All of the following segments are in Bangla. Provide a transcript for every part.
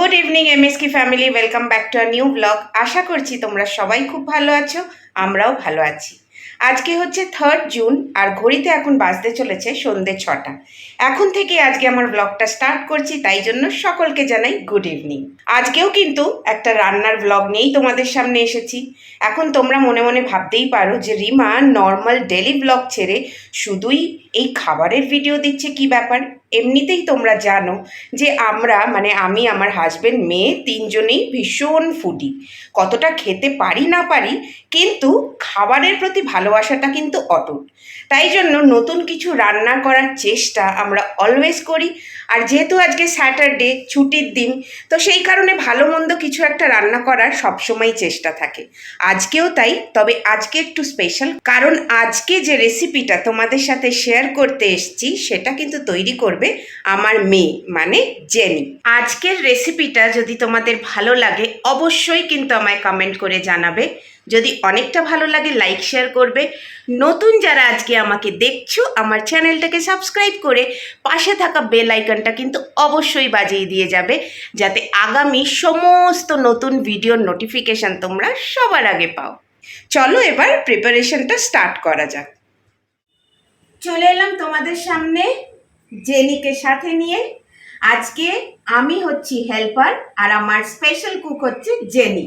গুড ইভিনিং এমএসকি family, welcome back to a new blog. আশা করছি তোমরা সবাই খুব ভালো আছো, আমরাও ভালো আছি। আজকে হচ্ছে 3 জুন আর ঘড়িতে এখন বাজতে চলেছে সন্ধ্যে 6টা। এখন থেকে আজকে আমার ব্লগটা স্টার্ট করছি, তাই জন্য সকলকে জানাই গুড ইভিনিং। আজকেও কিন্তু একটা রান্নার ব্লগ নিয়েই তোমাদের সামনে এসেছি। এখন তোমরা মনে মনে ভাবতেই পারো যে রিমা নর্মাল ডেলি ব্লগ ছেড়ে শুধুই এই খাবারের ভিডিও দিচ্ছে, কি ব্যাপার? এমনিতেই তোমরা জানো যে আমি আমার হাজবেন্ড মেয়ে তিনজনেই ভীষণ ফুডি। কতটা খেতে পারি না পারি, কিন্তু খাবারের প্রতি ভালোবাসাটা কিন্তু অটুট। তাই জন্য নতুন কিছু রান্না করার চেষ্টা আমরা অলওয়েজ করি। আর যেহেতু আজকে স্যাটারডে, ছুটির দিন, তো সেই কারণে ভালো মন্দ কিছু একটা রান্না করার সবসময় চেষ্টা থাকে। আজকেও তাই, তবে আজকে একটু স্পেশাল, কারণ আজকে যে রেসিপিটা তোমাদের সাথে শেয়ার করতে এসেছি সেটা কিন্তু তৈরি করবে আমার মেয়ে, মানে জেনি। আজকের রেসিপিটা যদি তোমাদের ভালো লাগে অবশ্যই কিন্তু আমায় কমেন্ট করে জানাবে। যদি অনেকটা ভালো লাগে লাইক শেয়ার করবে। নতুন যারা আজকে আমাকে দেখছো, আমার চ্যানেলটাকে সাবস্ক্রাইব করে পাশে থাকা বেল আইকনটা কিন্তু অবশ্যই বাজিয়ে দিয়ে যাবে, যাতে আগামী সমস্ত নতুন ভিডিওর নোটিফিকেশান তোমরা সবার আগে পাও। চলো এবার প্রিপারেশনটা স্টার্ট করা যাক। চলে এলাম তোমাদের সামনে জেনিকে সাথে নিয়ে। আজকে আমি হচ্ছি হেল্পার আর আমার স্পেশাল কুক হচ্ছে জেনি।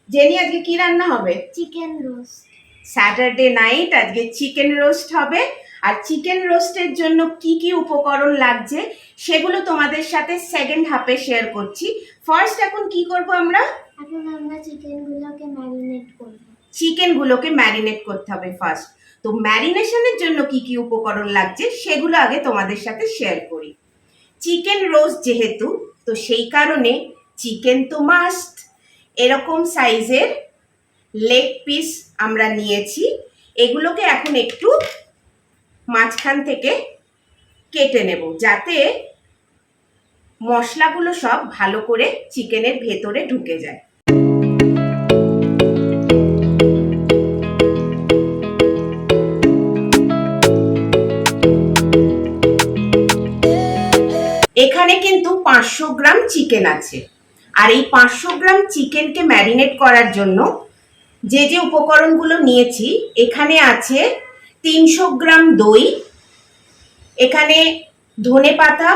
জেনি, আজকে কি রান্না হবে? Chicken roast. স্যাটারডে নাইট আজকে চিকেন রোস্ট হবে। আর চিকেন রোস্টের জন্য কি কি উপকরণ লাগছে সেগুলো তোমাদের সাথে সেকেন্ড হাফে শেয়ার করছি। ফার্স্ট এখন কি করব আমরা? এখন আমরা চিকেনগুলোকে ম্যারিনেট করব। চিকেনগুলোকে ম্যারিনেট করতে হবে ফার্স্ট। তো ম্যারিনেশনের জন্য কি কি উপকরণ লাগছে সেগুলো আগে তোমাদের সাথে শেয়ার করি। চিকেন রোস্ট যেহেতু, তো সেই কারণে চিকেন তো মাস্ট। এরকম সাইজের লেগ পিস আমরা নিয়েছি। এগুলোকে এখন একটু মাঝখান থেকে কেটে নেব, যাতে মশলাগুলো সব ভালো করে চিকেনের ভেতরে ঢুকে যায়। এখানে কিন্তু 500 গ্রাম চিকেন আছে। আর এই 500 গ্রাম চিকেনকে ম্যারিনেট করার জন্য যে যে উপকরণগুলো নিয়েছি, এখানে আছে 300 গ্রাম দই, এখানে ধনেপাতা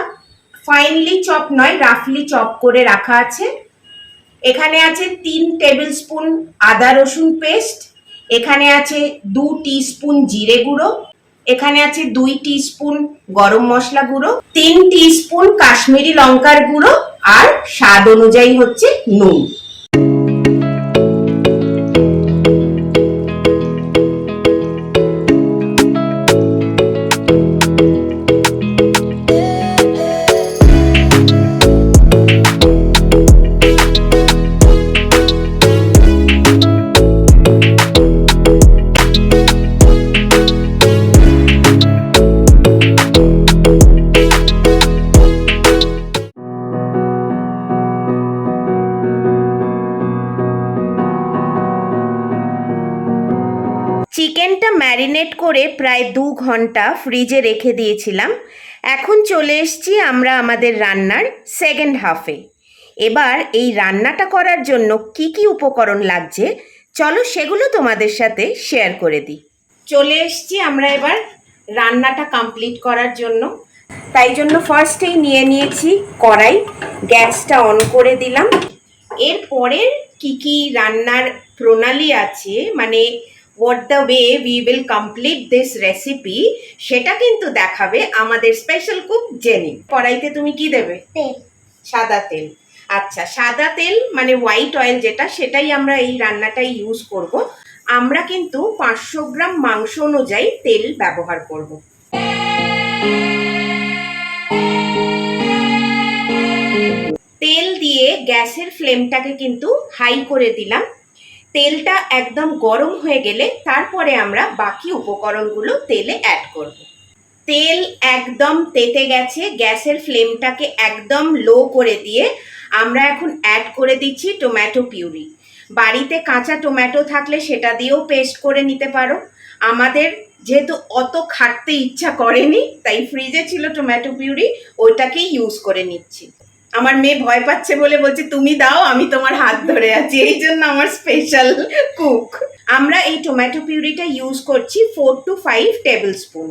ফাইনলি চপ নয়, রাফলি চপ করে রাখা আছে, এখানে আছে 3 টেবিল স্পুন আদা রসুন পেস্ট, এখানে আছে 2 টিস্পুন জিরে গুঁড়ো, এখানে আছে 2 টিস্পুন গরম মশলা গুঁড়ো, 3 টিস্পুন কাশ্মীরি লঙ্কার গুঁড়ো, আর স্বাদ অনুযায়ী হচ্ছে নুন। চিকেনটা ম্যারিনেট করে প্রায় 2 ঘন্টা ফ্রিজে রেখে দিয়েছিলাম। এখন চলে এসেছি আমরা আমাদের রান্নার সেকেন্ড হাফে। এবার এই রান্নাটা করার জন্য কি কি উপকরণ লাগছে চলো সেগুলো তোমাদের সাথে শেয়ার করে দিই। চলে এসেছি আমরা এবার রান্নাটা কমপ্লিট করার জন্য। তাই জন্য ফার্স্টেই নিয়ে নিয়েছি কড়াই, গ্যাসটা অন করে দিলাম। এরপরের কি কি রান্নার প্রণালী আছে, মানে what the way we will complete this recipe, সেটা কিন্তু দেখাবে আমাদের স্পেশাল কুক জেনি। কড়াইতে তুমি কি দেবে? তেল। সাদা তেল। আচ্ছা, সাদা তেল মানে হোয়াইট অয়েল যেটা, সেটাই আমরা এই রান্নাটাই ইউজ করব। আমরা কিন্তু 500 গ্রাম মাংস অনুযায়ী তেল ব্যবহার করব। তেল দিয়ে গ্যাসের ফ্লেমটাকে কিন্তু হাই করে দিলাম। তেলটা একদম গরম হয়ে গেলে তারপরে আমরা বাকি উপকরণগুলো তেলে অ্যাড করব। তেল একদম তেতে গেছে, গ্যাসের ফ্লেমটাকে একদম লো করে দিয়ে আমরা এখন অ্যাড করে দিচ্ছি টমেটো পিউরি। বাড়িতে কাঁচা টমেটো থাকলে সেটা দিয়েও পেস্ট করে নিতে পারো। আমাদের যেহেতু অত খাটতে ইচ্ছা করেনি, তাই ফ্রিজে ছিল টমেটো পিউরি, ওইটাকেই ইউজ করে নিচ্ছি। আমার মেয়ে ভয় পাচ্ছে বলে বলছে তুমি দাও, আমি তোমার হাত ধরে আছি, এই জন্য আমার স্পেশাল কুক। আমরা এই টমেটো পিউরিটা ইউজ করছি 4 to 5 টেবিল স্পুন।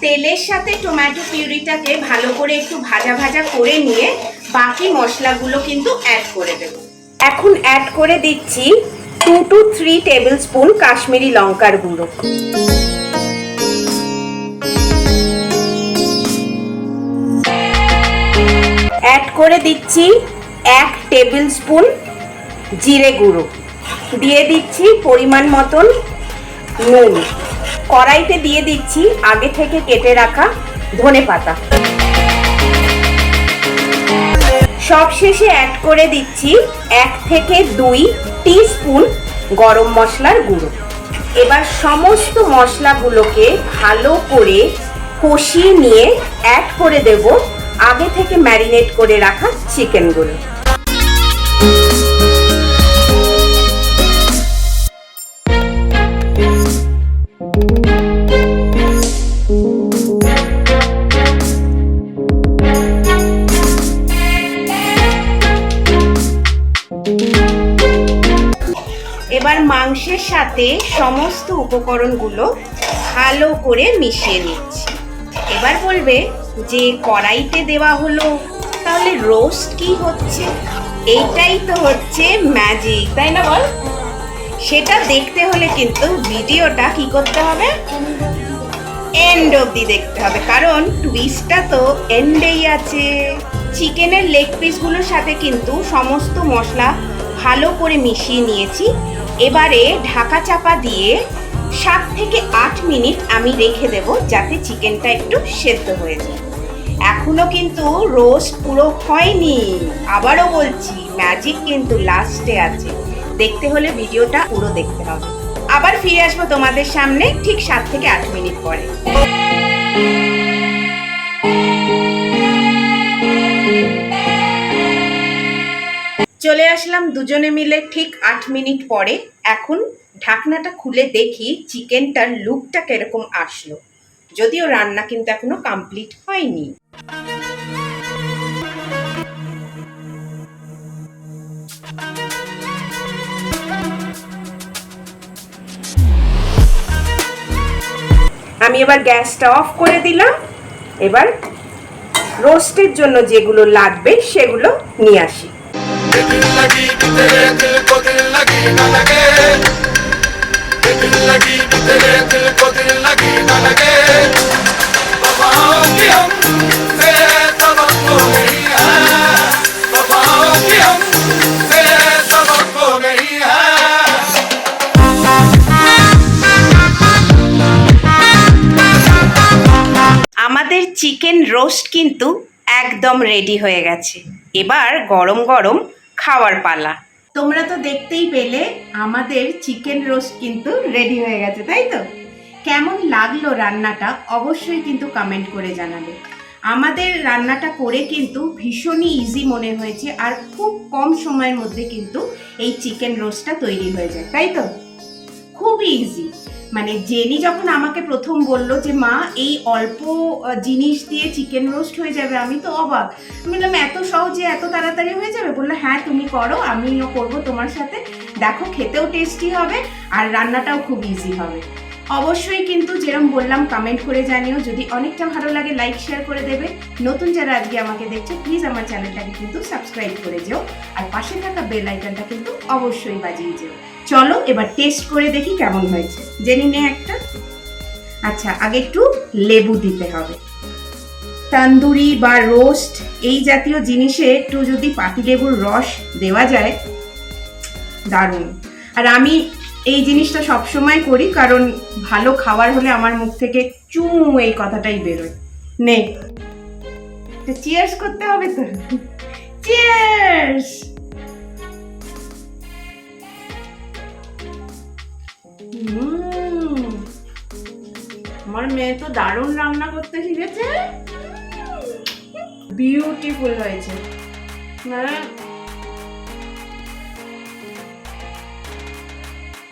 তেলের সাথে টমেটো পিউরিটাকে ভালো করে একটু ভাজা ভাজা করে নিয়ে বাকি মশলাগুলো কিন্তু অ্যাড করে দেব। এখন অ্যাড করে দিচ্ছি 2 to 3 টেবিল স্পুন কাশ্মীরি লঙ্কার গুঁড়ো, অ্যাড করে দিচ্ছি 1 টেবিল স্পুন জিরে গুঁড়ো, দিয়ে দিচ্ছি পরিমাণ মতন নুন, কড়াইতে দিয়ে দিচ্ছি আগে থেকে কেটে রাখা ধনেপাতা, সবশেষে অ্যাড করে দিচ্ছি 1 থেকে 2 টিস্পুন গরম মশলার গুঁড়ো। এবার সমস্ত মশলাগুলোকে ভালো করে কষিয়ে নিয়ে অ্যাড করে দেব আগে থেকে ম্যারিনেট করে রাখা চিকেনগুলো। এবার মাংসের সাথে সমস্ত উপকরণগুলো ভালো করে মিশিয়ে নিচ্ছি। এবার বলবে যে কড়াইতে দেওয়া হলো, তাহলে রোস্ট কি হচ্ছে? এইটাই তো হচ্ছে ম্যাজিক, তাই না বল? সেটা দেখতে হলে কিন্তু ভিডিওটা কি করতে হবে? এন্ড অবধি দেখতে হবে, কারণ টুইস্টটা তো এন্ডেই আছে। চিকেনের লেগ পিসগুলোর সাথে কিন্তু সমস্ত মশলা ভালো করে মিশিয়ে নিয়েছি। এবারে ঢাকা চাপা দিয়ে 7 থেকে 8 মিনিট আমি রেখে দেব, যাতে চিকেনটা একটু সেদ্ধ হয়ে যায়। এখনো কিন্তু রোস্ট পুরো হয়নি, আবারও বলছি ম্যাজিক কিন্তু লাস্টে আছে। দেখতে হলে ভিডিওটা পুরো দেখতে হবে। আবার ফিরে আসবো তোমাদের সামনে ঠিক 7 থেকে 8 মিনিট পরে। চলে আসলাম দুজনে মিলে ঠিক 8 মিনিট পরে। এখন ঢাকনাটা খুলে দেখি চিকেনটার লুকটা কিরকম আসলো, যদিও রান্না কিন্তু এখনো কমপ্লিট হয়নি। আমি এবার গ্যাসটা অফ করে দিলাম। এবার রোস্টের জন্য যেগুলো লাগবে সেগুলো নিয়ে আসি। আমাদের চিকেন রোস্ট কিন্তু একদম রেডি হয়ে গেছে। এবার গরম গরম খাওয়ার পালা। তোমরা তো দেখতেই পেলে আমাদের চিকেন রোস্ট কিন্তু রেডি হয়ে গেছে, তাই তো? কেমন লাগলো রান্নাটা অবশ্যই কিন্তু কমেন্ট করে জানাবে। আমাদের রান্নাটা করে কিন্তু ভীষণই ইজি মনে হয়েছে, আর খুব কম সময়ের মধ্যে কিন্তু এই চিকেন রোস্টটা তৈরি হয়ে যায়, তাই তো? খুবই ইজি। মানে জেনি যখন আমাকে প্রথম বললো যে মা এই অল্প জিনিস দিয়ে চিকেন রোস্ট হয়ে যাবে, আমি তো অবাক। আমি বললাম এত সহজে এত তাড়াতাড়ি হয়ে যাবে? বললো হ্যাঁ তুমি করো, আমিও করবো তোমার সাথে, দেখো খেতেও টেস্টি হবে আর রান্নাটাও খুব ইজি হবে। অবশ্যই কিন্তু যেরকম বললাম কমেন্ট করে জানিও। যদি অনেকটা ভালো লাগে লাইক শেয়ার করে দেবে। নতুন যারা আজকে আমাকে দেখছে প্লিজ আমার চ্যানেলটাকে কিন্তু সাবস্ক্রাইব করে যেও, আর পাশে থাকা বেল আইকনটা কিন্তু অবশ্যই বাজিয়ে যেও। চলো এবার টেস্ট করে দেখি কেমন হয়েছে। জেনে নে একটা। আচ্ছা, আগে একটু লেবু দিতে হবে। তন্দুরি বা রোস্ট এই জাতীয় জিনিসে একটু যদি পাতিলেবুর রস দেওয়া যায় দারুণ। আর আমি এই জিনিসটা সবসময় করি, কারণ ভালো খাবার হলে আমার মুখ থেকে চু এই কথাটাই বেরোয়। নে, চিয়ার্স করতে হবে তো। চিয়ার্স। আমার মেয়ে তো দারুণ রান্না করতে শিখেছে, বিউটিফুল হয়েছে।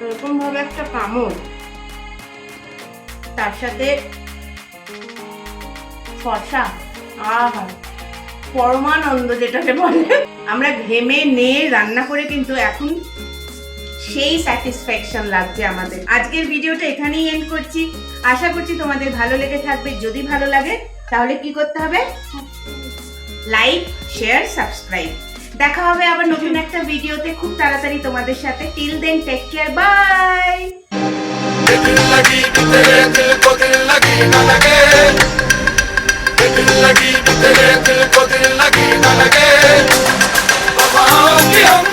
এরকম ভাবে একটা কামড়, তার সাথে শসা, আহা পরমানন্দ যেটাকে বলে। আমরা ঘেমে নিয়ে রান্না করে কিন্তু এখন সেই স্যাটিসফ্যাকশন লাগছে আমাদের। আজকের ভিডিওটা এখানেই এন্ড করছি। আশা করছি তোমাদের ভালো লেগে থাকবে। যদি ভালো লাগে তাহলে কি করতে হবে? Like, share, subscribe. দেখা হবে আবার নতুন একটা ভিডিওতে খুব তাড়াতাড়ি তোমাদের সাথে। Till then take care, bye. दिल लगी कि तेरे दिल को दिल लगी न लगे, दिल लगी कि तेरे दिल को दिल लगी न लगे, वफाओं की हम